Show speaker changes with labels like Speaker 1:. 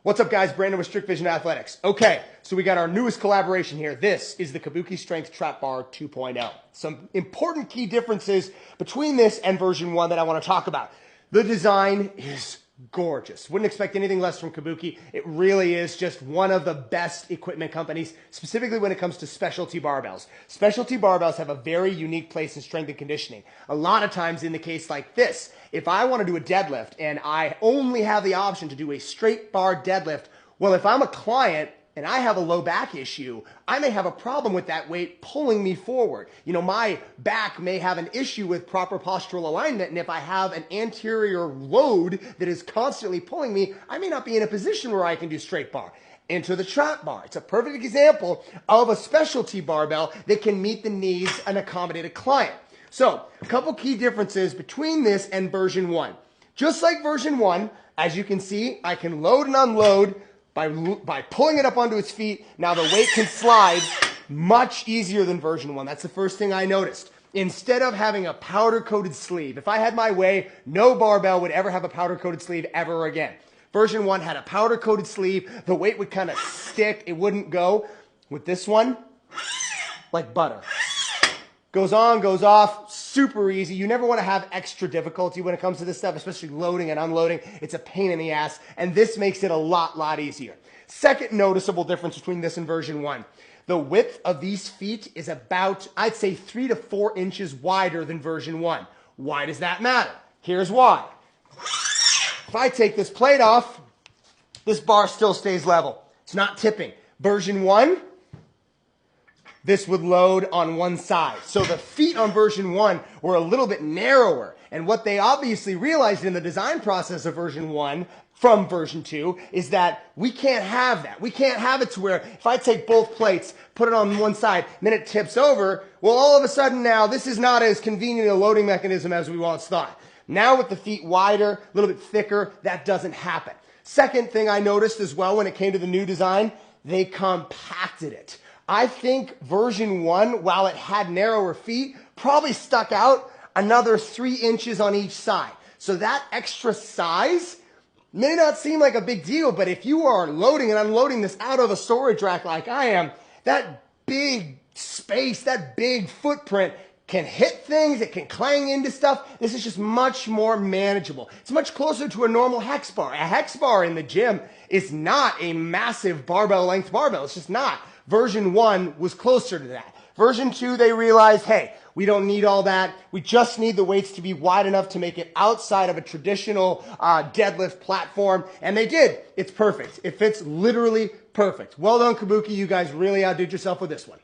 Speaker 1: What's up, guys? Brandon with Strict Vision Athletics. Okay, so we got our newest collaboration here. This is the Kabuki Strength Trap Bar 2.0. Some important key differences between this and version 1 that I want to talk about. The design is gorgeous. Wouldn't expect anything less from Kabuki. It really is just one of the best equipment companies, specifically when it comes to specialty barbells. Specialty barbells have a very unique place in strength and conditioning. A lot of times in the case like this, if I want to do a deadlift and I only have the option to do a straight bar deadlift, well, if I'm a client and I have a low back issue, I may have a problem with that weight pulling me forward. You know, my back may have an issue with proper postural alignment, and if I have an anterior load that is constantly pulling me, I may not be in a position where I can do straight bar. Enter the trap bar. It's a perfect example of a specialty barbell that can meet the needs and accommodate a client. So, a couple key differences between this and version 1. Just like version 1, as you can see, I can load and unload by pulling it up onto its feet. Now the weight can slide much easier than version 1. That's the first thing I noticed. Instead of having a powder-coated sleeve, if I had my way, no barbell would ever have a powder-coated sleeve ever again. Version 1 had a powder-coated sleeve. The weight would kind of stick. It wouldn't go. With this one, like butter. Goes on, goes off, super easy. You never want to have extra difficulty when it comes to this stuff, especially loading and unloading. It's a pain in the ass, and this makes it a lot easier. Second noticeable difference between this and version 1. The width of these feet is about, I'd say, 3 to 4 inches wider than version 1. Why does that matter? Here's why. If I take this plate off, this bar still stays level. It's not tipping. Version 1, this would load on one side. So the feet on version 1 were a little bit narrower. And what they obviously realized in the design process of version 1 from version 2 is that we can't have that. We can't have it to where if I take both plates, put it on one side, and then it tips over, well, all of a sudden now this is not as convenient a loading mechanism as we once thought. Now with the feet wider, a little bit thicker, that doesn't happen. Second thing I noticed as well when it came to the new design, they compacted it. I think version 1, while it had narrower feet, probably stuck out another 3 inches on each side. So that extra size may not seem like a big deal, but if you are loading and unloading this out of a storage rack like I am, that big space, that big footprint can hit things, it can clang into stuff. This is just much more manageable. It's much closer to a normal hex bar. A hex bar in the gym is not a massive barbell length barbell. It's just not. Version 1 was closer to that. Version 2, they realized, hey, we don't need all that. We just need the weights to be wide enough to make it outside of a traditional deadlift platform. And they did. It's perfect. It fits literally perfect. Well done, Kabuki. You guys really outdid yourself with this one.